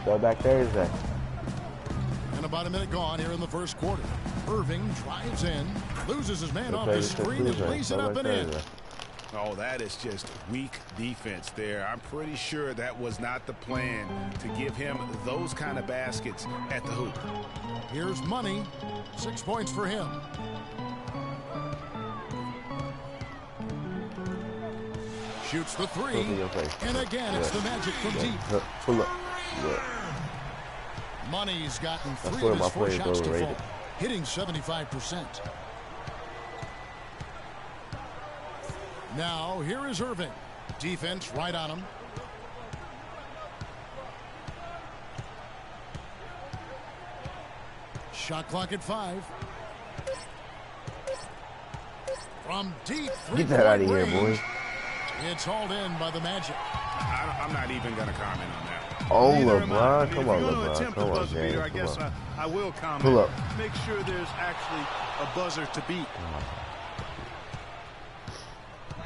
Throwback Thursday. And about a minute gone here in the first quarter. Irving drives in, loses his man off the screen, and lays it up and in. Oh, that is just weak defense there. I'm pretty sure that was not the plan to give him those kind of baskets at the hoop. Here's Money. 6 points for him. Shoots the three. And again, it's the Magic from deep. Pull up. Money's gotten 3 of his 4 shots to fall, hitting 75%. Now, here is Irving. Defense right on him. Shot clock at 5. From deep, get that out of here, boy. It's hauled in by the Magic. I'm not even going to comment on that. Oh, LeBron. Come on, LeBron. Come on, James. I guess I will comment. Pull up. Make sure there's actually a buzzer to beat.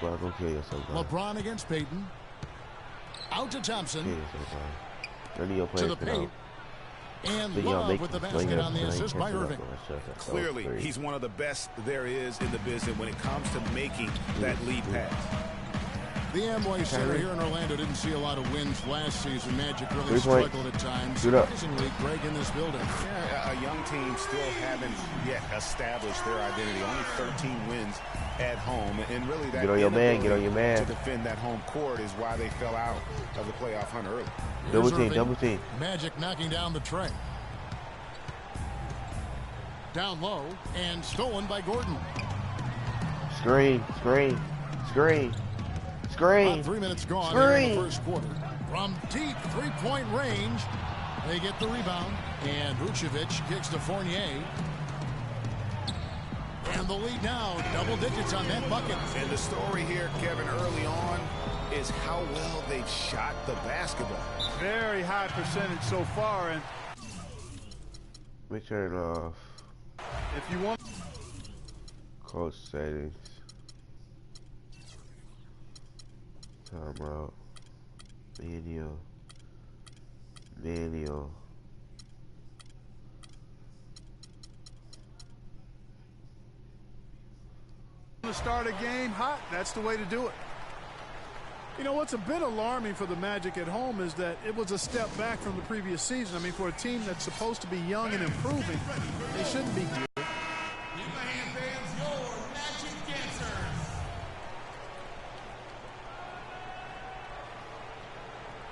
Bro, go kill yourself, bro. LeBron against Payton. Out to Thompson. To the paint. And Love with the basket on the assist by Irving. Clearly, he's one of the best there is in the business when it comes to making that lead pass. The Amway Center here in Orlando didn't see a lot of wins last season. Magic really struggled at times. Surprisingly, Greg in this building. Yeah, a young team still haven't yet established their identity. Only 13 wins at home, and really that get on your man to defend that home court is why they fell out of the playoff hunt early. Double team. Magic knocking down the tray. Down low and stolen by Gordon. Screen. About 3 minutes gone in the first quarter. From deep three-point range, they get the rebound, and Vucevic kicks to Fournier. And the lead now, double digits on that bucket. And the story here, Kevin, early on, is how well they've shot the basketball. Very high percentage so far. And let me turn it off. If you want coach settings. Timeout. Manual. To start a game hot, that's the way to do it. You know, what's a bit alarming for the Magic at home is that it was a step back from the previous season. I mean, for a team that's supposed to be young and improving, they shouldn't be good.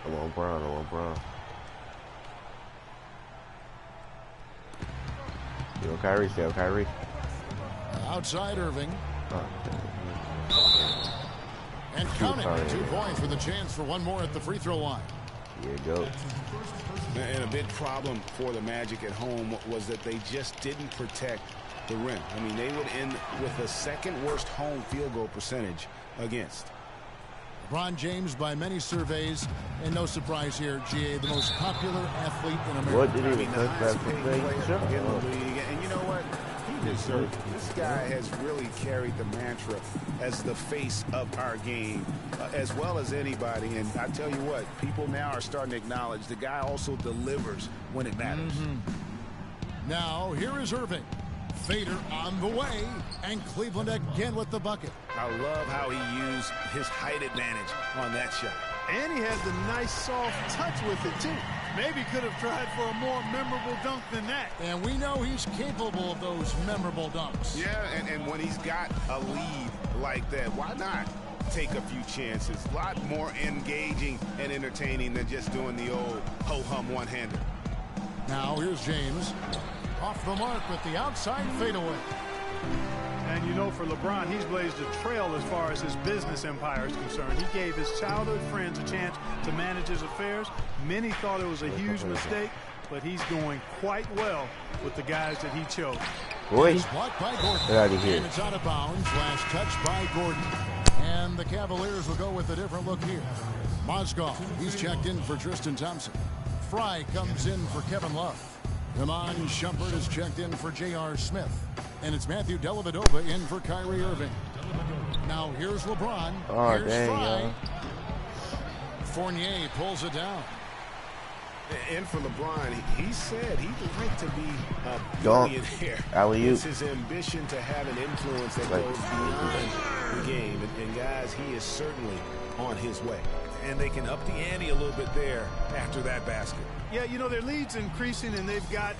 I want Brown. Yo, Kyrie, stay up, Kyrie. Outside Irving. And counting 2 points with a chance for one more at the free throw line. Here you go. And a big problem for the Magic at home was that they just didn't protect the rim. I mean, they would end with the second worst home field goal percentage against. LeBron James, by many surveys, and no surprise here, GA, the most popular athlete in America. What did he touch that in the league? And you know what? He deserves it. This guy has really carried the mantra as the face of our game, as well as anybody. And I tell you what, people now are starting to acknowledge the guy also delivers when it matters. Now, here is Irving. Fader on the way, and Cleveland again with the bucket. I love how he used his height advantage on that shot. And he had the nice soft touch with it, too. Maybe could have tried for a more memorable dunk than that. And we know he's capable of those memorable dunks. Yeah, and when he's got a lead like that, why not take a few chances? A lot more engaging and entertaining than just doing the old ho-hum one-hander. Now here's James. Off the mark with the outside fadeaway. And you know, for LeBron, he's blazed a trail as far as his business empire is concerned. He gave his childhood friends a chance to manage his affairs. Many thought it was a huge mistake, but he's doing quite well with the guys that he chose. Boy, it's blocked by Gordon. Get out of here. And it's out of bounds. Last touch by Gordon. And the Cavaliers will go with a different look here. Mozgov, he's checked in for Tristan Thompson. Fry comes in for Kevin Love. Iman Shumpert is checked in for J.R. Smith. And it's Matthew Dellavedova in for Kyrie Irving. Now here's LeBron. Here's Fry. Fournier pulls it down. And for LeBron, he said he'd like to be a Don't. billionaire. Alley-oop. It's his ambition to have an influence that Like- goes beyond the game. And guys, he is certainly on his way. And they can up the ante a little bit there after that basket. Yeah, you know, their lead's increasing, and they've got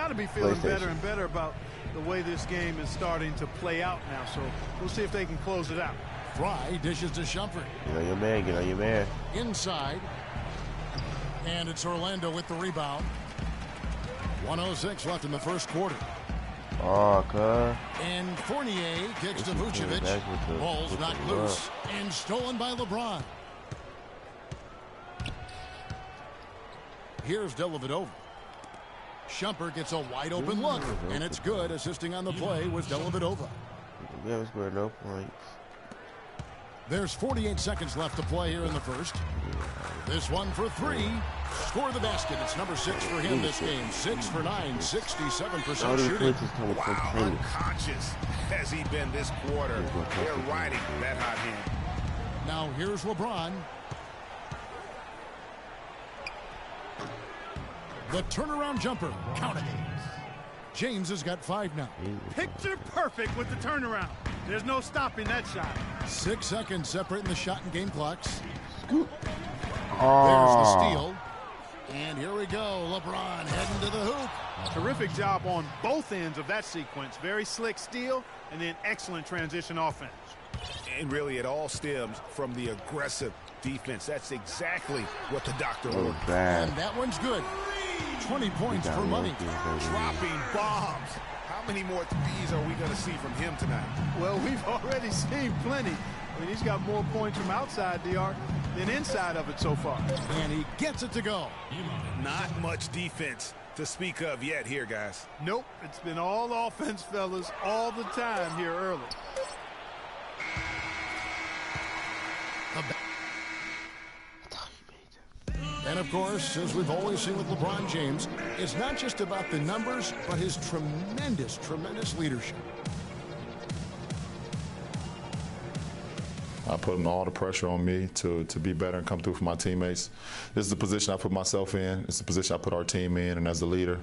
to be feeling better and better about the way this game is starting to play out now. So we'll see if they can close it out. Fry dishes to Shumpert. Get on your man. Get on your man. Inside. And it's Orlando with the rebound. 1:06 left in the first quarter. Oh, cuz. And Fournier kicks to This is coming Vucevic. back with the- Ball's with knocked the loose and stolen by LeBron. Here's Dellavedova. Shumpert gets a wide open look, and it's good. Assisting on the play was Dellavedova. Yeah, we scored no points. There's 48 seconds left to play here in the first. This one for three. Score the basket. It's number 6 for him this game. 6 for 9, 67% All these shooting. points is coming from Wow, tennis. unconscious has he been this quarter. They're riding that hot hand. Now here's LeBron. The turnaround jumper. Count it. James has got 5 now. Picture perfect with the turnaround. There's no stopping that shot. 6 seconds separating the shot and game clocks. Oh. There's the steal. And here we go. LeBron heading to the hoop. Terrific job on both ends of that sequence. Very slick steal and then excellent transition offense. And really, it all stems from the aggressive defense. That's exactly what the doctor Oh, ordered. bad. And that one's good. 20 points for money. Dropping bombs. How many more threes are we going to see from him tonight? Well, we've already seen plenty. I mean, he's got more points from outside the arc than inside of it so far. And he gets it to go. Not much defense to speak of yet here, guys. Nope, it's been all offense, fellas, all the time here early. And of course, as we've always seen with LeBron James, it's not just about the numbers, but his tremendous, tremendous leadership. I put all the pressure on me to be better and come through for my teammates. This is the position I put myself in. It's the position I put our team in, and as the leader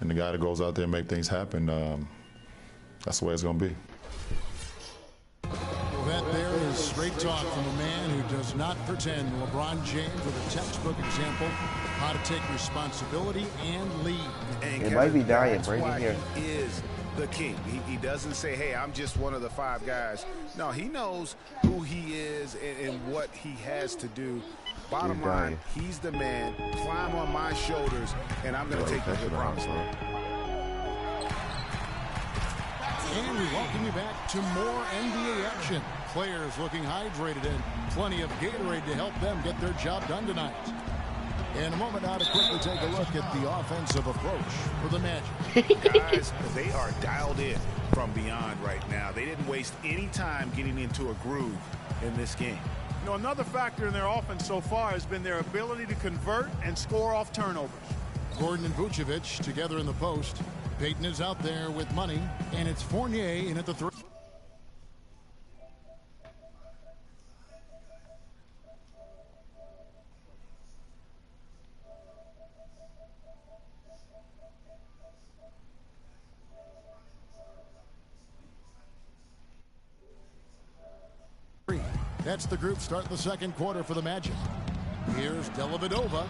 and the guy that goes out there and make things happen, that's the way it's going to be. Well, that there is straight talk from a man who does not pretend. LeBron James with a textbook example how to take responsibility and lead. And It might be dying. that's Bring it why here. He is the king. He doesn't say, hey, I'm just one of the 5 guys. No, he knows who he is and what he has to do. Bottom He's line, dying. he's the man. Climb on my shoulders, and I'm going to take you to the promised land. And we welcome you back to more NBA action. Players looking hydrated and plenty of Gatorade to help them get their job done tonight. In a moment now to quickly take a look at the offensive approach for the Magic. Guys, they are dialed in from beyond right now. They didn't waste any time getting into a groove in this game. You know, another factor in their offense so far has been their ability to convert and score off turnovers. Gordon and Vucevic together in the post. Payton is out there with money, and it's Fournier in at the 3. That's the group starting the second quarter for the Magic. Here's Dellavedova.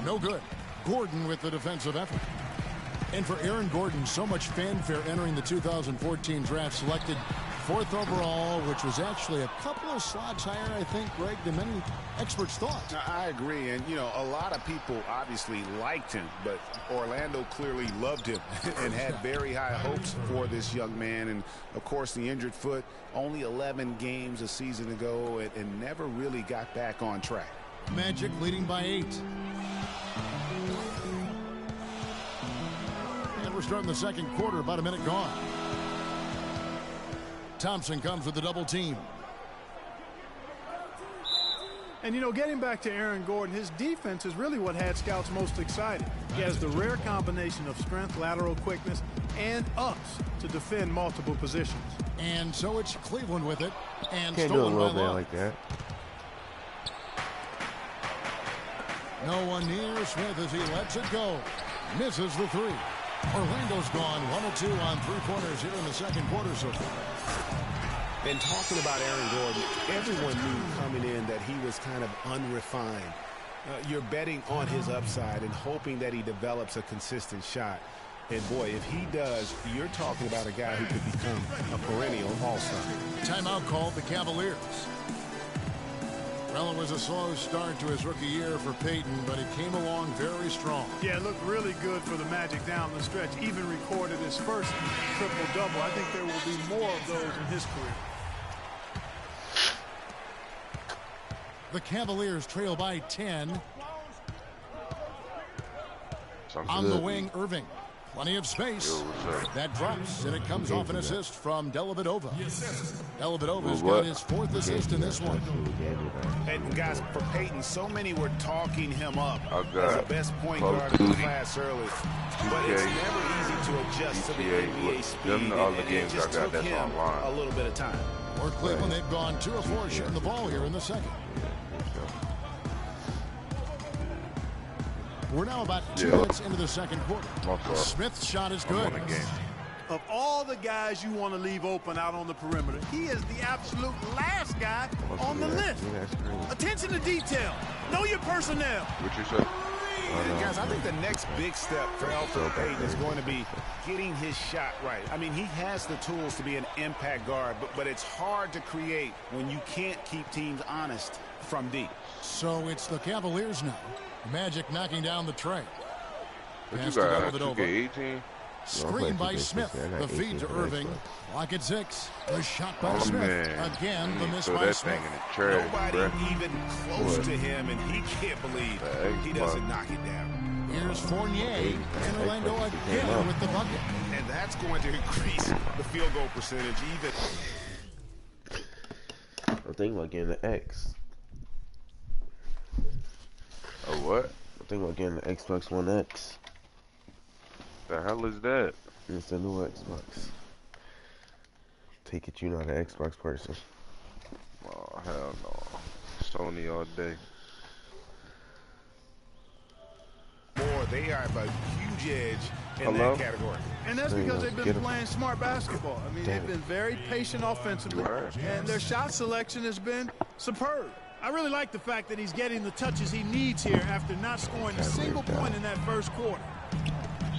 No good. Gordon with the defensive effort. And for Aaron Gordon, so much fanfare entering the 2014 draft, selected 4th overall, which was actually a couple of slots higher, I think, Greg, than many experts thought. I agree, and you know, a lot of people obviously liked him, but Orlando clearly loved him and had very high hopes for this young man. And of course, the injured foot, only 11 games a season ago, and never really got back on track. Magic leading by 8. And we're starting the second quarter, about a minute gone. Thompson comes with the double team. And, you know, getting back to Aaron Gordon, his defense is really what had scouts most excited. He has the rare combination of strength, lateral quickness, and ups to defend multiple positions. And so it's Cleveland with it. And Can't do a stolen by little bit Love. like that. No one near Smith as he lets it go. Misses the three. Orlando's gone 1 of 2 on three-pointers here in the second quarter so far. And talking about Aaron Gordon, everyone knew coming in that he was kind of unrefined. You're betting on his upside and hoping that he develops a consistent shot. And boy, if he does, you're talking about a guy who could become a perennial all-star. Timeout called the Cavaliers. Well, it was a slow start to his rookie year for Payton, but he came along very strong. Yeah, it looked really good for the Magic down the stretch. Even recorded his first triple-double. I think there will be more of those in his career. The Cavaliers trail by 10. On the wing, Irving. Plenty of space. That drops, and it comes off an assist from Dellavedova. Dellavedova's got his 4th assist in this one. And guys, for Payton, so many were talking him up as the best point guard in the class early. But it's never easy to adjust to the NBA speed. It just took him a little bit of time. For Cleveland, they've gone 2 of 4 shooting the ball here in the second. We're now about 2 minutes into the second quarter. Smith's shot is good. Of all the guys you want to leave open out on the perimeter, he is the absolute last guy on the list. Attention to detail. Know your personnel. What you say? Guys, I think the next big step for Elfrid Payton is going to be getting his shot right. I mean, he has the tools to be an impact guard, but it's hard to create when you can't keep teams honest from deep. So it's the Cavaliers now. Magic knocking down the tray. Pass to Dellavedova. Screen by Smith. The feed to Irving. Lock at 6. The shot by Smith. Again, the miss by Smith. Nobody even close to him, and he can't believe he doesn't knock it down. Here's Fournier. And Orlando again with the bucket. And that's going to increase the field goal percentage even. I'm thinking about getting the X. Oh, what? I'm thinking about getting the Xbox One X. The hell is that? It's the new Xbox. Take it, you're not an Xbox person. Oh, hell no. Sony all day. Boy, they have a huge edge in that category. And that's because they've been playing smart basketball. I mean, they've been very patient offensively, and their shot selection has been superb. I really like the fact that he's getting the touches he needs here after not scoring a single point in that first quarter.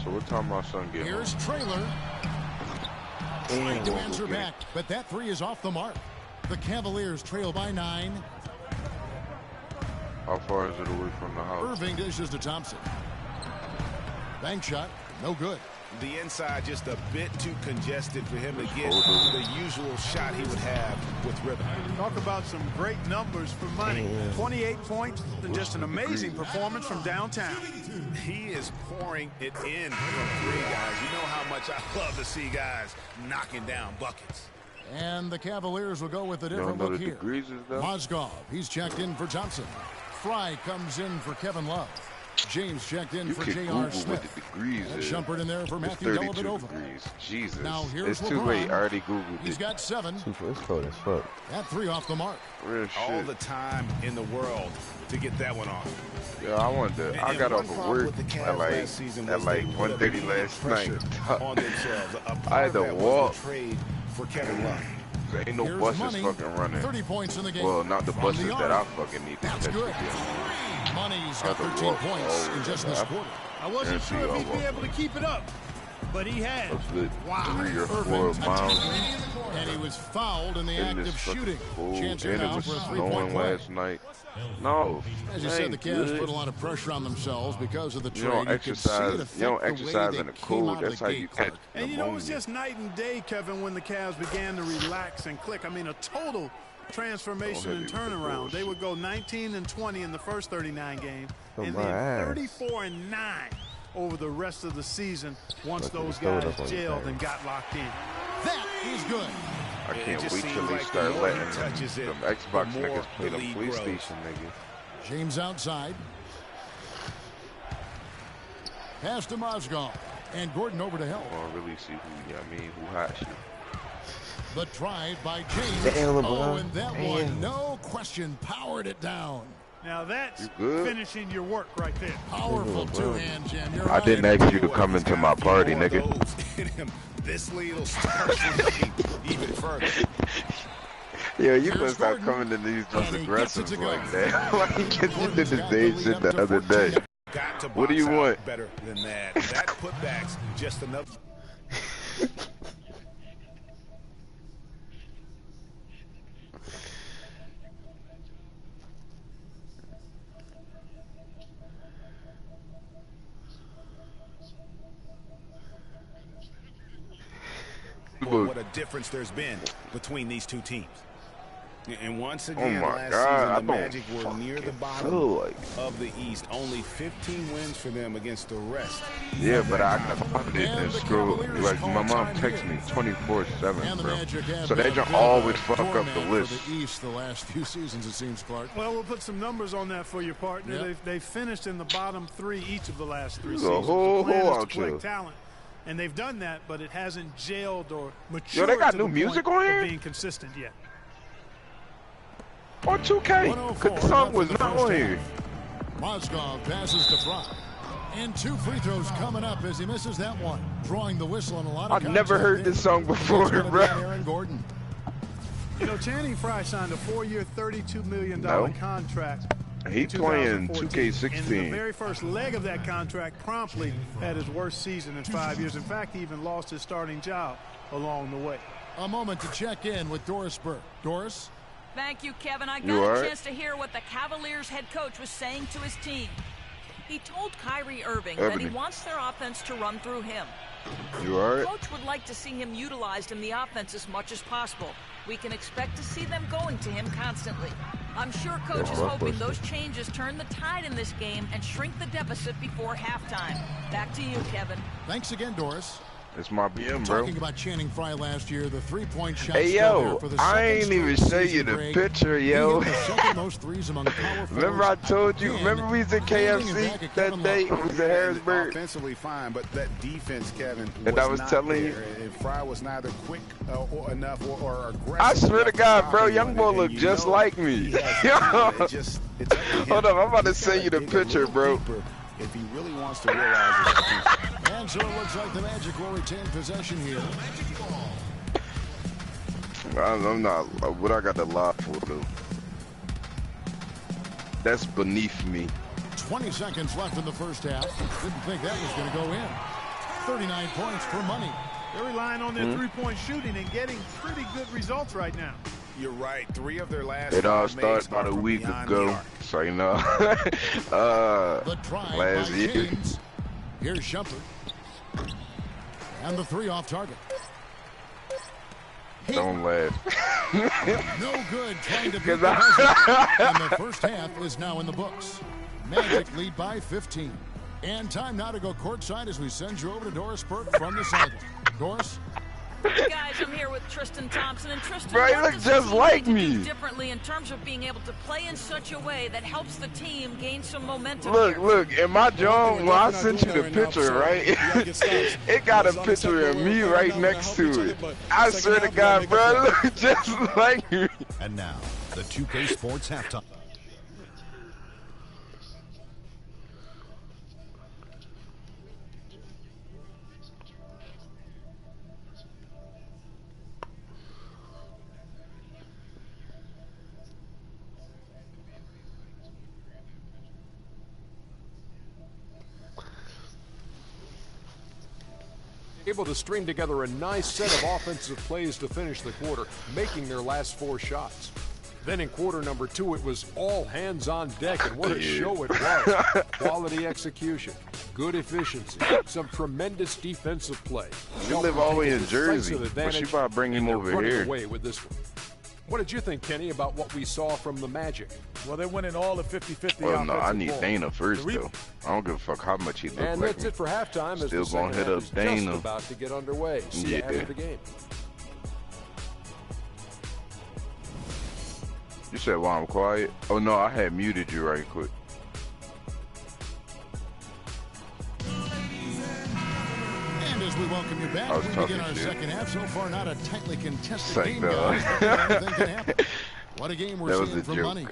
So what time my son get Here's Traylor. Trying to answer back, but that 3 is off the mark. The Cavaliers trail by 9. How far is it away from the house? Irving dishes to Thompson. Bank shot, no good. The inside just a bit too congested for him to get the usual shot he would have with rhythm. Talk about some great numbers for money. 28 points and just an amazing performance from downtown. He is pouring it in from 3, guys. You know how much I love to see guys knocking down buckets. And the Cavaliers will go with a different look here. Mozgov, he's checked in for Thompson. Fry comes in for Kevin Love. James checked in for J.R. Smith. And Shumpert in there for Matthew Dellavedova. Jesus. Now here's it's too LeBron. late. I already Googled He's got 7. It's cold as fuck. That 3 off the mark. Real All shit. the time in the world to get that one off. Yeah, I wanted to. I got off of work at like 1:30 last night. On themselves. I had to walk. Trade for Kevin Love. There ain't no Here's buses Money. fucking running. 30 points in the game. Well, not the From buses the that arc. I fucking need to That's catch good. again. Money's got 13 walk points all in just the this way. quarter. I wasn't sure if he'd be able to keep it up, but he has. A good Wow. 3 or 4 Irving. miles. And he was fouled in the And act this of fucking shooting. fool. Chance here And it now was for a 3-point snowing play. last night. No. As you that said, the ain't Cavs good. put a lot of pressure on themselves because of the trade. You don't could see it exercise. affect You don't the way exercise they in the came cold. out of That's the how you gate, catch Clark. And you know, pneumonia. it's just night and day, Kevin, when the Cavs began to relax and click. I mean, a total transformation and turnaround. They would go 19-20 in the first 39 games, and then 34-9 over the rest of the season once those guys gelled and got locked in. That is good. I can't just wait till seems they like the start more letting he touches it, them Xbox the more niggas play the them league grows. PlayStation niggas. James outside. Pass to Mozgov. And Gordon over to help. I want to really see who hot shit. The drive by James. Damn, LeBron. Oh, and that one, no question, powered it down. Now that's finishing your work right there. Powerful two-hand jam. I didn't ask you to come into my party, nigga. This lead will start even further. Yeah, you must start coming to these just aggressive like that. Like you did the same shit the other day. What do you want? Better than that. That putback's just enough. What a difference there's been between these two teams. And once again, last season, the Magic were near the bottom of the East. Only 15 wins for them against the rest. Yeah, but I didn't screw. Like, my mom texts me 24/7, bro. So they just always fuck up the list. The East the last few seasons, it seems, Clark. Well, we'll put some numbers on that for your partner. Yep. They've finished in the bottom 3 each of the last 3 seasons. The plan is to collect talent. And they've done that, but it hasn't gelled or matured. Yo, they got new music on here? Being consistent yet. On 2K, because the song was not on here. Mozgov passes to Fry. And 2 free throws coming up as he misses that one. Drawing the whistle on a lot of I've never heard this song before, bro. Aaron Gordon. You know, Channing Frye signed a 4-year, $32 million contract. He's playing 2K16. And the very first leg of that contract promptly had his worst season in 5 years. In fact, he even lost his starting job along the way. A moment to check in with Doris Burke. Doris? Thank you, Kevin. I got a chance to hear what the Cavaliers head coach was saying to his team. He told Kyrie Irving that he wants their offense to run through him. You all right? Coach would like to see him utilized in the offense as much as possible. We can expect to see them going to him constantly. I'm sure Coach is hoping those changes turn the tide in this game and shrink the deficit before halftime. Back to you, Kevin. Thanks again, Doris. It's my BM, bro. Talking about Channing Frye last year, the 3-point shot. Hey, yo, I ain't even show you the picture, yo. Remember I told you, remember we was at KFC that day? It was at Harrisburg. Offensively fine, but that defense, Kevin, and I was telling you. And Frye was neither quick enough or aggressive. I swear to God, bro, young boy look just like me. Hold up, I'm about to send you the picture, bro. If he really wants to realize it. And so it looks like the Magic will retain possession here. I'm not. What I got to lie for, though? That's beneath me. 20 seconds left in the first half. Didn't think that was going to go in. 39 points for money. They're relying on their three-point shooting and getting pretty good results right now. You're right. 3 of their last. It all started about a week ago. So you know. The try last by year. James. Here's Shumpert. And the 3 off target. Don't laugh. No good trying to beat the buzzer. And the first half is now in the books. Magic lead by 15. And time now to go courtside as we send you over to Doris Burke from the sideline. Doris? Guys, I'm here with Tristan Thompson, and Tristan, bro, you look just like me. Differently in terms of being able to play in such a way that helps the team gain some momentum. Look, in my job, when I sent you the picture, right? It got a picture of me right next to it. I swear to God, bro, I look just like me. And now, the 2K Sports halftime. Able to string together a nice set of offensive plays to finish the quarter, making their last 4 shots. Then in quarter number 2, it was all hands on deck, and what a show it was. Quality execution, good efficiency, some tremendous defensive play. You live all the way in Jersey, but you about to bring him over here. Away with this one. What did you think, Kenny, about what we saw from the Magic? Well, they're winning all the 50-50 Well, no, I need Dana first, though. I don't give a fuck how much he looks like. And that's it for halftime. Still gonna hit up Dana. Just about to get underway. See you after the game. You said why I'm quiet? Oh, no, I had muted you right quick. And as we welcome you back, we begin our second half. So far, not a tightly contested game, no. guys. Anything can happen. What a game we're seeing from Money.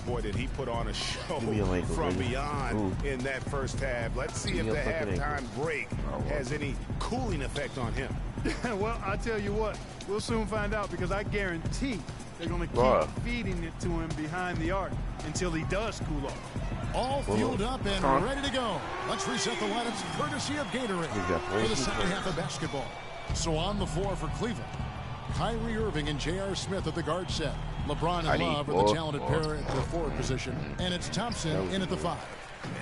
boy, did he put on a show ankle, from baby. beyond in that first half. Let's see if the halftime break has any cooling effect on him. Well, I tell you what, we'll soon find out, because I guarantee they're going to keep feeding it to him behind the arc until he does cool off. All fueled up and ready to go. Let's reset the lineups courtesy of Gatorade for the second half of basketball. So on the floor for Cleveland, Kyrie Irving and J.R. Smith at the guard set. LeBron and Love are the talented pair at the forward position. And it's Thompson in at the 5.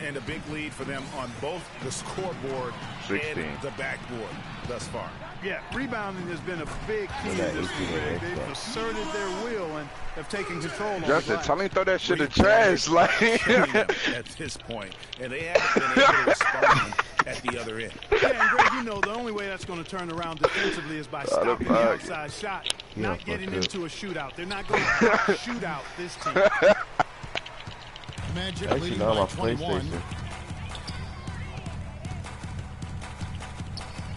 And a big lead for them on both the scoreboard 16. and the backboard thus far. Yeah, rebounding has been a big key in this game. They've asserted their will and have taken control on Justin, the tell me throw that shit in trash. Like at this point, and they haven't been able to respond at the other end. Yeah, and Greg, you know the only way that's going to turn around defensively is by stopping the outside shot, not getting into a shootout. They're not going to shoot out this team. Magic leading by 21.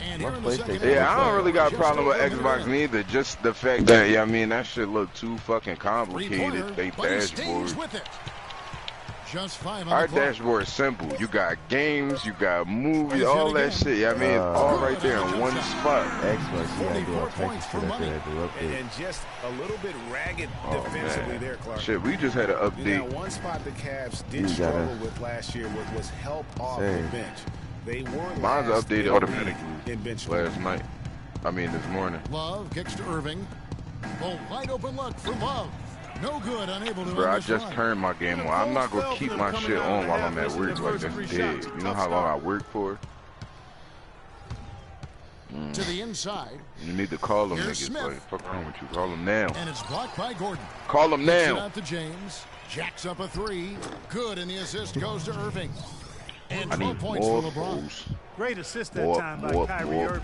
Yeah, I don't really got a problem with Xbox neither. Just the fact that, yeah, I mean, that shit look too fucking complicated. They dashboard. Just 5 Our dashboard is simple. You got games, you got movies, all that shit. Yeah, I mean, all right there in one spot. Xbox, you gotta do all types of shit after that update. And just a little bit ragged defensively there, Clark. Shit, we just had an update. One spot the Cavs did struggle with last year was help off the bench. They were mine's updated automatically in bench last night. I mean, this morning. Love kicks to Irving. A wide open look for Love. No good, unable to. Bro, I just turned my game on. I'm not gonna keep my shit on while I'm at work. Like that's dead. You know how long I work for? To the inside. You need to call them niggas. Like, fuck wrong with you? Call them now. And it's blocked by Gordon. Call them now. Out to James. Jacks up a 3. Good, and the assist goes to Irving. And 12 points for LeBron. Great assist that time by Kyrie Irving.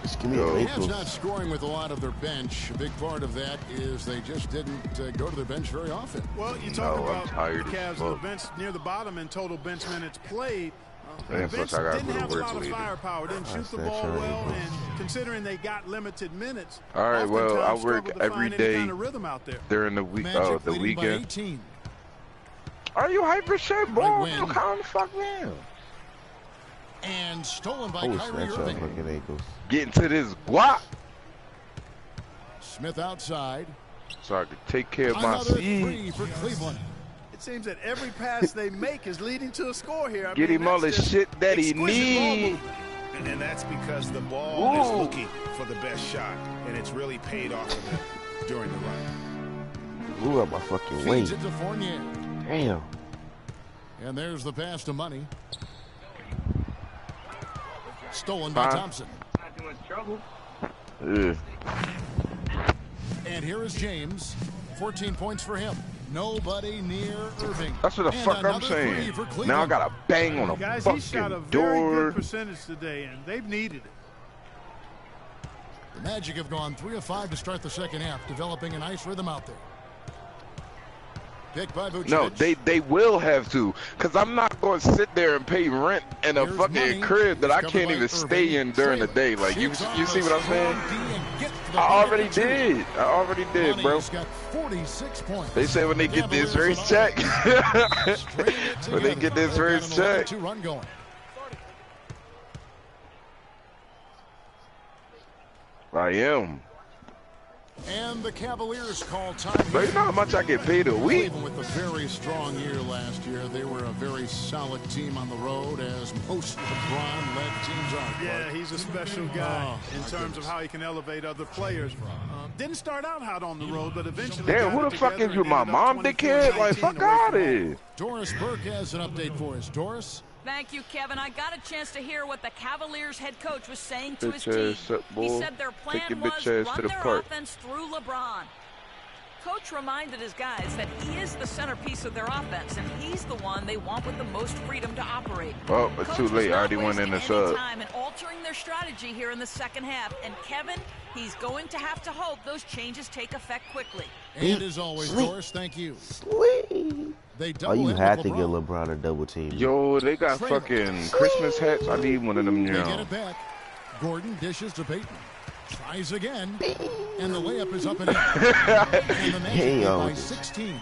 Cavs not scoring with a lot of their bench. A big part of that is they just didn't go to their bench very often. Well, you talk about the Cavs on the bench near the bottom in total bench minutes played. The bench didn't have a lot of firepower, didn't shoot the ball well, and considering they got limited minutes. All right, well, I work every day kind of rhythm out there. during the week. The weekend. Are you hyper shit, bro? Calm the fuck down. And stolen by Kyrie Irving. Getting to this block. Smith outside. So I can take care of my seeds. For Cleveland. It seems that every pass they make is leading to a score here. Get him all the shit that he needs. And that's because the ball is looking for the best shot, and it's really paid off for them during the run. Blew up my fucking weight. Feeds it to Fournier. Damn. And there's the pass to Money. Stolen by Thompson. Not too much trouble. And here is James. 14 points for him. Nobody near Irving. That's what the fuck I'm saying. Now I got to bang on a guys, fucking he shot a door. very good percentage today, and they've needed it. The Magic have gone 3 of 5 to start the second half, developing a nice rhythm out there. Picked by Vucevic. No, they will have to, because I'm not going to sit there and pay rent in a fucking crib that I can't even stay in during the day. Like, you see what I'm saying? I already did, bro. Got 46 points. They say when they get this first check. When they get this first check. I am. And the Cavaliers call time. But you know how much I get paid a week? Even with a very strong year last year, they were a very solid team on the road, as most LeBron-led teams are. Yeah, he's a special guy in terms of how he can elevate other players. Didn't start out hot on the road, but eventually. Damn, who the fuck is you, my mom, dickhead? Like, fuck out of here. Doris Burke has an update for us. Doris? Thank you, Kevin. I got a chance to hear what the Cavaliers head coach was saying to his team. He said their plan was run their offense through LeBron. Coach reminded his guys that he is the centerpiece of their offense, and he's the one they want with the most freedom to operate. Oh, it's too late. I already went in the sub. Time and altering their strategy here in the second half. And Kevin, he's going to have to hope those changes take effect quickly. And as always, Doris, thank you. Sweet. You had to get LeBron a double team. Yo, they got fucking Christmas hats. I need one of them now. They get it back. Gordon dishes to Payton. Tries again. And the layup is up and in. And the Magic by 16.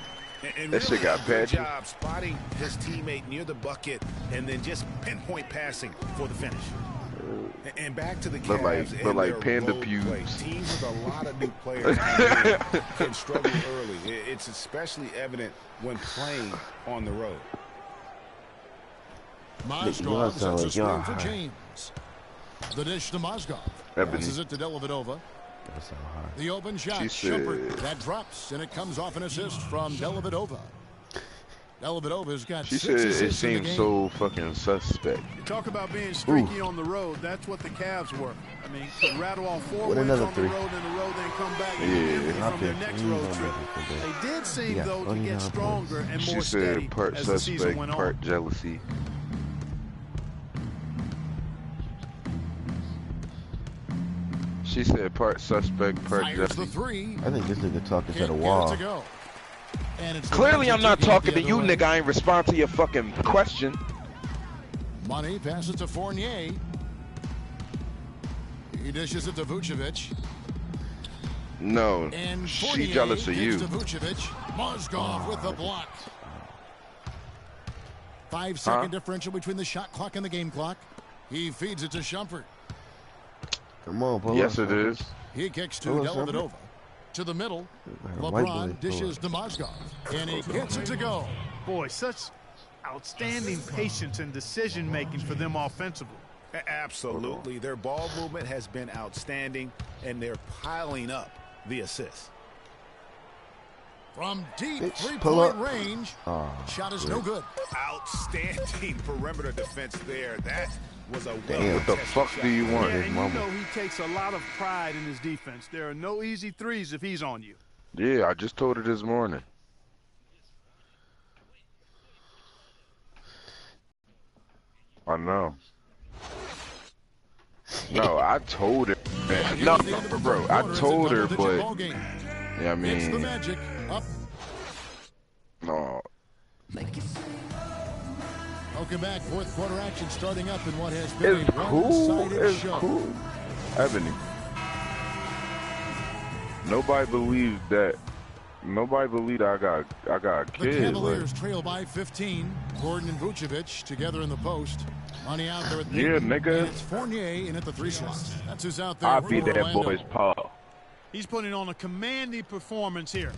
And That shit got good patchy. job spotting his teammate near the bucket and then just pinpoint passing for the finish. And back to the Cavs look like and panda their road pews. play. Teams with a lot of new players coming in can struggle early. It's especially evident when playing on the road. Mozgov sets a like screen y'all for high. James. The dish to Mozgov. Ebony. Passes it to Dellavedova. That's so hard. The open shot, She Shumpert. said- That drops, and it comes off an assist from Dellavedova. Dellavedova's got She 6 said it assists in the seems game. so fucking suspect. You talk about being streaky on the road. That's what the Cavs were. I mean, to rattle off 4 With wins another on 3. the road and the road, then come back and Yeah. get empty I'll from their pick next you road on trip. that today. They did seem, Yeah, though, to 29 get points. stronger and She more steady said part as the season suspect, went on. part jealousy. She said part suspect, part Fires the jealousy. 3. I think this nigga talking to Can't the get it wall. to go. And it's the Clearly, Magic I'm not taking it talking the to you, other way. nigga. I ain't respond to your fucking question. Money passes to Fournier. He dishes it to Vucevic. No, And she Fournier jealous of kicks you. to Vucevic. Mozgov with the block. 5-second differential between the shot clock and the game clock. He feeds it to Shumpert. Come on, pull Yes, up, it is. He kicks to Hello, Dellavedova. To the middle. a white LeBron boy dishes to Mozgov. And he gets it to go. Boy, such outstanding patience and decision-making for them offensively. Absolutely. Their ball movement has been outstanding, and they're piling up the assists. From deep Bitch, pull three-point up. range. Oh, Shot is no good. Outstanding perimeter defense there. That was a Damn. What the fuck do you want? Yeah, and you mama. know he takes a lot of pride in his defense. There are no easy threes if he's on you. Yeah, I just told her this morning. I know. No, I told her. No, bro, I told her, but yeah, I It's the mean, Magic up. no. Welcome back. Fourth quarter action starting up in what has been It's a cool. one-sided It's show. cool. Ebony. Nobody believed that. Nobody believed I got The kids. Cavaliers trail by 15. Gordon and Vucevic together in the post. Money out there at the Yeah, nigga. And it's Fournier in at the 3 slot. That's who's out there. I for beat that Orlando. boy's paw. He's putting on a commanding performance here.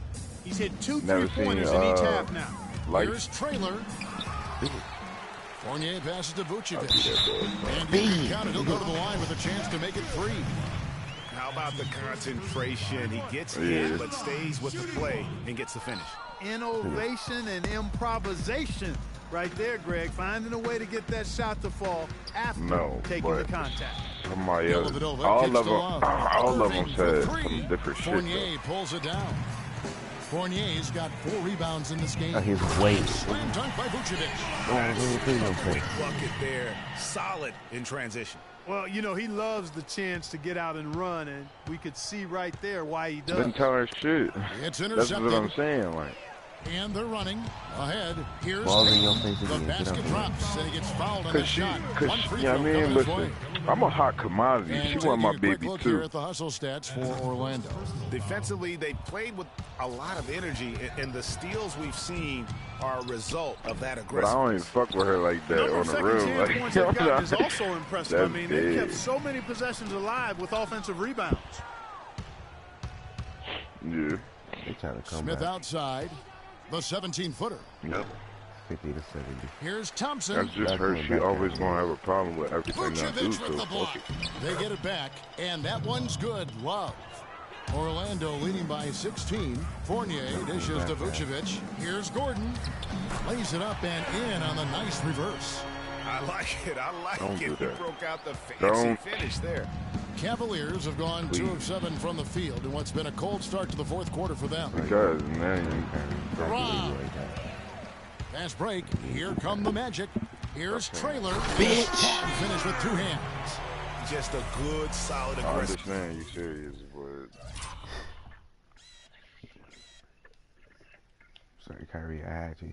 He's hit 2 Never three-pointers seen, in each half now. Like, Here's Trailer. Fournier passes to Vucevic. beat that boy. And he counted. He'll go to the line with a chance to make it 3. How about the concentration? He gets Yeah. hit, but stays with the play and gets the finish. Innovation and improvisation right there, Greg. Finding a way to get that shot to fall after No, taking the but- contact. Somebody else. Dellavedova All kicks of to them. Love. All of them Irving for said 3. some different shit. Fournier pulls it down. Fournier's got 4 rebounds in this game. His waist. Slam dunk by Vucevic. Quick bucket there. Solid in transition. Well, you know, he loves the chance to get out and run, and we could see right there why he does. Didn't tell her shit. It's That's intercepted. what I'm saying. Like, And they're running ahead. Here's Balls in your Green. face The again. Get basket up. drops, and he gets fouled on that cause she, shot. cause One she, free you know throw what I mean? coming his Listen, way. I'm a hot commodity. And She taking want my a quick baby look here too. at the hustle stats for Orlando. Defensively, they played with a lot of energy, and the steals we've seen are a result of that But I aggressiveness. don't even fuck with her like that Number on of the second real. chance Like, points they've gotten is also impressive. I That's mean, they kept big. so many possessions alive with offensive rebounds. Yeah. They trying to come Smith back. outside. The 17-footer. Yep. 50 to 70. Here's Thompson. That's just her. She always gonna have a problem with everything I do. Vucevic So with the fuck block. it. They get it back, and that one's good. Love. Orlando leading by 16. Fournier dishes to Vucevic. Here's Gordon. Lays it up and in on the nice reverse. I like it. I like Don't it. do He that. broke out the fancy Don't. finish there. Cavaliers have gone 2 of 7 from the field in what's been a cold start to the fourth quarter for them. Because man, Rob. Fast break. Here come the Magic. Here's Trailer. Bitch. Finish with 2 hands. Just a good, solid I aggressive. understand you serious, but Sorry, Kyrie, I had to.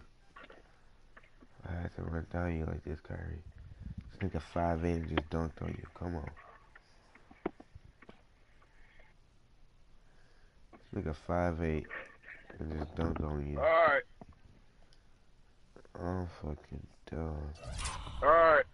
I had to run down you like this, Kyrie. This nigga 5'8" and just dunked on you. Come on. This nigga 5'8" and just dunk on you. Alright. I'm fucking done. Alright.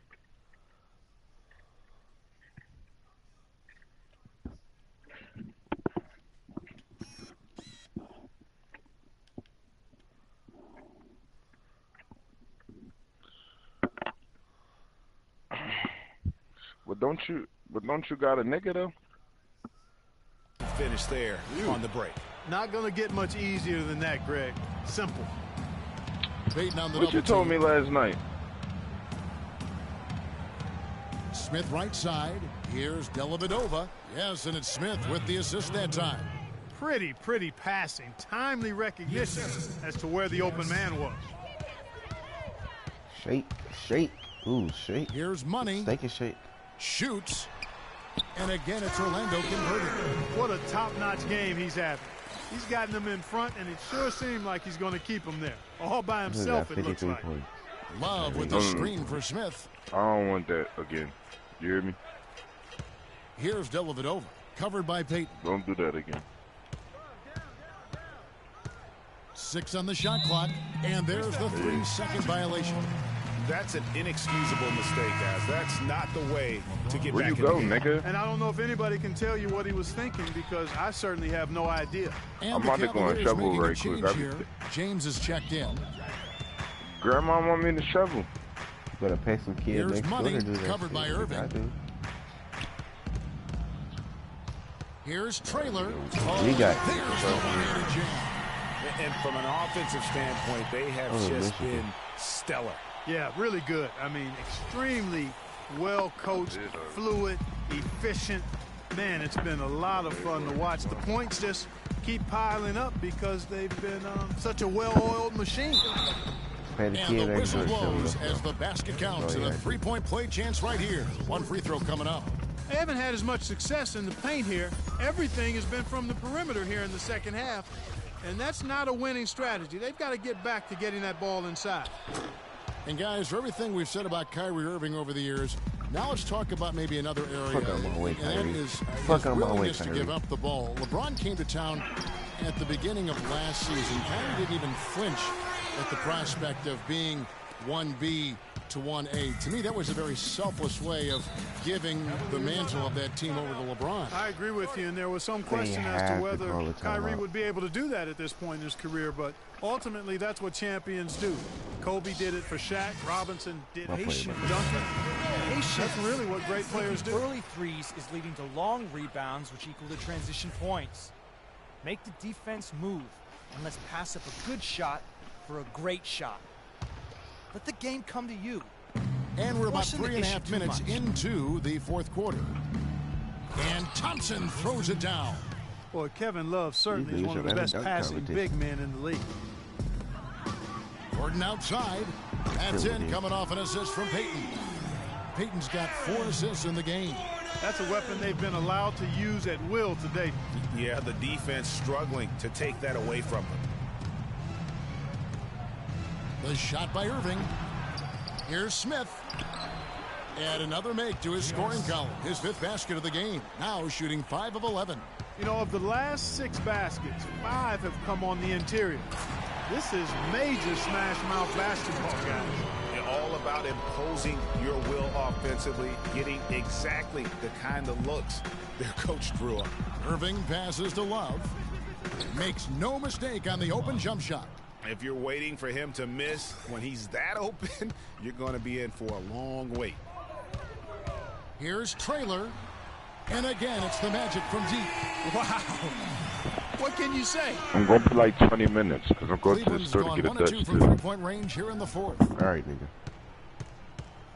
But don't you got a nigga though? Finish there on the break. Not going to get much easier than that, Greg. Simple. What you told me last night? Smith right side. Here's Dellavedova. Yes, and it's Smith with the assist that time. Pretty passing. Timely recognition as to where the open man was. Shake. Ooh, shake. Here's Money. Take a shake. Shoots. And again, it's Orlando converting. What a top-notch game he's having. He's gotten them in front, and it sure seemed like he's going to keep them there. All by himself, it looks like. Love with the screen for Smith. I don't want that again. You hear me? Here's Dellavedova, covered by Payton. Don't do that again. 6 on the shot clock, and there's the 3-second violation. That's an inexcusable mistake, guys. That's not the way to get Where back you go, in the game. nigga? And I don't know if anybody can tell you what he was thinking because I certainly have no idea. And I'm about to go and shovel right quick. Here. James is checked in. Grandma want me to shovel. You gotta pay some kid Here's next door Money, to do that covered shit, by like Irving. I do. Here's Trailer. We got There's the one-handed jam. And from an offensive standpoint, they have just been stellar. Yeah, really good. I mean, extremely well-coached, fluid, efficient. Man, it's been a lot of fun to watch. The points just keep piling up because they've been such a well-oiled machine. And the whistle blows as the basket counts and a three-point play chance right here. One free throw coming up. They haven't had as much success in the paint here. Everything has been from the perimeter here in the second half, and that's not a winning strategy. They've got to get back to getting that ball inside. And guys, for everything we've said about Kyrie Irving over the years, now let's talk about maybe another area. Fuck on my way, and that is Fuck on my way, willingness to Kyrie. give up the ball. LeBron came to town at the beginning of last season. Kyrie didn't even flinch at the prospect of being 1B to 1A. To me, that was a very selfless way of giving the mantle of that team over to LeBron. I agree with you, and there was some question as to whether Kyrie would be able to do that at this point in his career, but ultimately that's what champions do. Kobe did it for Shaq. Robinson did it for Duncan. That's really what great players do. Early threes is leading to long rebounds, which equal to transition points. Make the defense move, and let's pass up a good shot for a great shot. Let the game come to you. And we're about 3.5 minutes into the fourth quarter. And Thompson throws it down. Boy, Kevin Love certainly is one of the best passing big men in the league. Gordon outside. That's in, coming off an assist from Payton. Payton's got 4 assists in the game. That's a weapon they've been allowed to use at will today. Yeah, the defense struggling to take that away from them. The shot by Irving. Here's Smith. And another make to his scoring column. His 5th basket of the game. Now shooting 5 of 11. You know, of the last 6 baskets, 5 have come on the interior. This is major smash mouth basketball, guys. They're all about imposing your will offensively, getting exactly the kind of looks their coach drew up. Irving passes to Love. Makes no mistake on the open jump shot. If you're waiting for him to miss when he's that open, you're going to be in for a long wait. Here's Trailer. And again, it's the Magic from deep. Wow. What can you say? I'm going for like 20 minutes because I'm going to the store to get a Dutch. 1 or 2 from 3-point range here in the fourth. All right, nigga.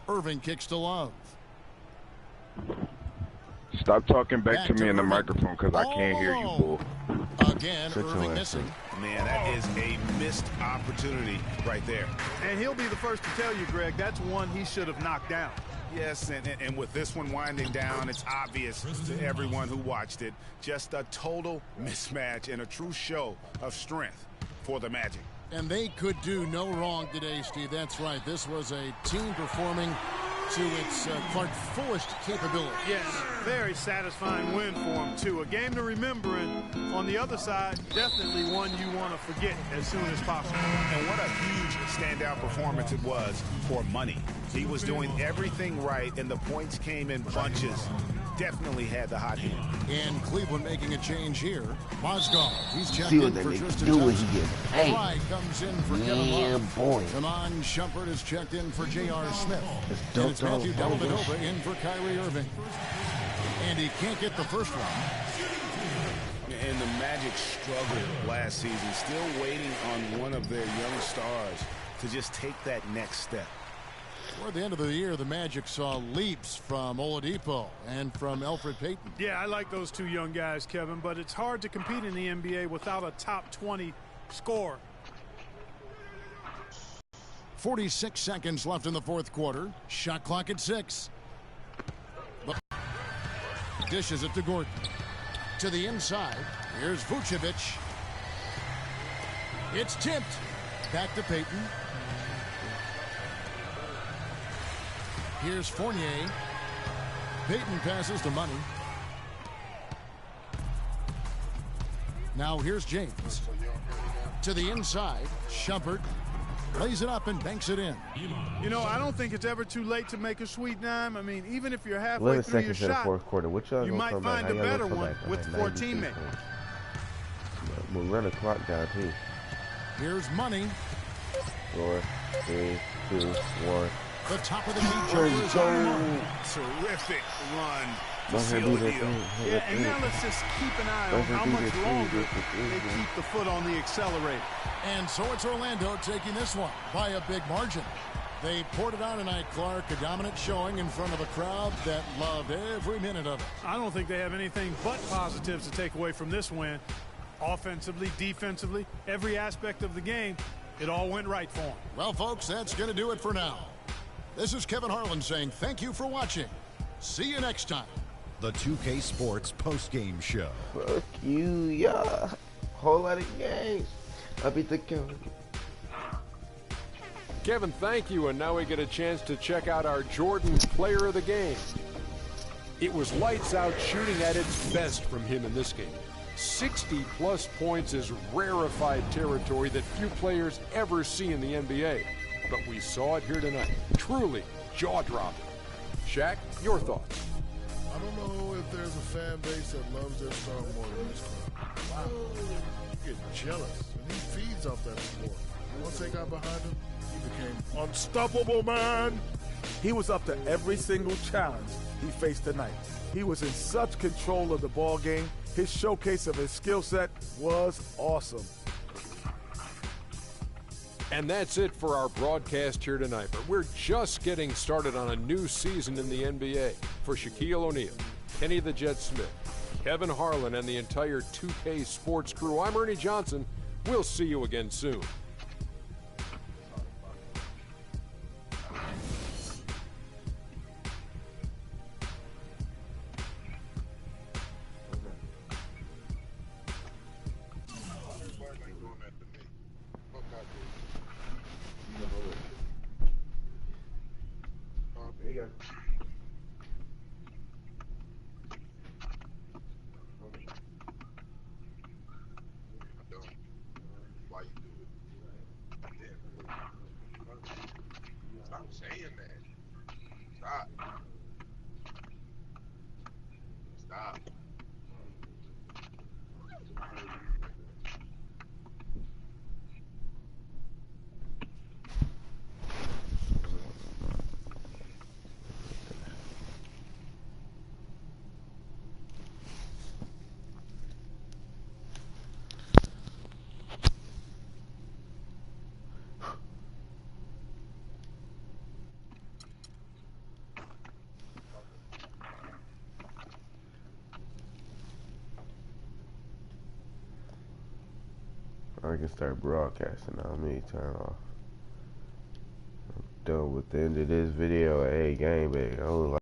Irving kicks to Love. Stop talking back to me in the microphone because I can't hear you, bull. Again, Irving missing. Man, that is a missed opportunity right there. And he'll be the first to tell you, Greg, that's one he should have knocked down. Yes, and with this one winding down, it's obvious to everyone who watched it. Just a total mismatch and a true show of strength for the Magic. And they could do no wrong today, Steve. That's right. This was a team performing to its Clark fullest capability. Yes, very satisfying win for him, too. A game to remember, and on the other side, definitely one you want to forget as soon as possible. And what a huge standout performance it was for Money. He was doing everything right, and the points came in bunches. Definitely had the hot hand. And Cleveland making a change here. Mozgov, he's checked See in what for they Tristan do when Thompson. he gets paid. Fry comes in for Kevin Yeah, Love. boy. Iman Shumpert is checked in for J.R. Smith. It's And it's dope, Matthew dope, dope. Dellavedova in for Kyrie Irving. And he can't get the first one. And the Magic struggled last season, still waiting on one of their young stars to just take that next step. Toward the end of the year, the Magic saw leaps from Oladipo and from Elfrid Payton. Yeah, I like those two young guys, Kevin, but it's hard to compete in the NBA without a top 20 scorer. 46 seconds left in the fourth quarter. Shot clock at 6. Dishes it to Gordon. To the inside. Here's Vucevic. It's tipped. Back to Payton. Here's Fournier. Payton passes to Money. Now here's James. To the inside. Shumpert lays it up and banks it in. You know, I don't think it's ever too late to make a sweet dime. I mean, even if you're halfway 11 through your seconds in the shot, fourth quarter. What y'all you gonna might come back? find a How y'all better gonna come one back? with Like 4 92 teammates. points. We'll run the clock down too. Here's Money. 4, 3, 2, 1. The top of the key jumper is on. Terrific run. Don't Seal do the that deal. thing. Yeah, and now let's just keep an eye on how much longer they keep the foot on the accelerator. And so it's Orlando taking this one by a big margin. They poured it on tonight, Clark. A dominant showing in front of a crowd that loved every minute of it. I don't think they have anything but positives to take away from this win. Offensively, defensively, every aspect of the game, it all went right for them. Well, folks, that's going to do it for now. This is Kevin Harlan saying thank you for watching. See you next time. The 2K Sports postgame show. Fuck you, yeah. Whole lot of games. I'll be the king. Kevin, thank you, and now we get a chance to check out our Jordan player of the game. It was lights out shooting at its best from him in this game. 60-plus points is rarefied territory that few players ever see in the NBA. But we saw it here tonight. Truly jaw-dropping. Shaq, your thoughts? I don't know if there's a fan base that loves their star more than this club. Wow. You get jealous, and he feeds off that support. Once they got behind him, he became unstoppable, man. He was up to every single challenge he faced tonight. He was in such control of the ball game. His showcase of his skill set was awesome. And that's it for our broadcast here tonight. But we're just getting started on a new season in the NBA. For Shaquille O'Neal, Kenny the Jet Smith, Kevin Harlan, and the entire 2K Sports crew, I'm Ernie Johnson. We'll see you again soon. I can start broadcasting now. Let me turn off. I'm done with the end of this video. Hey, gang bang.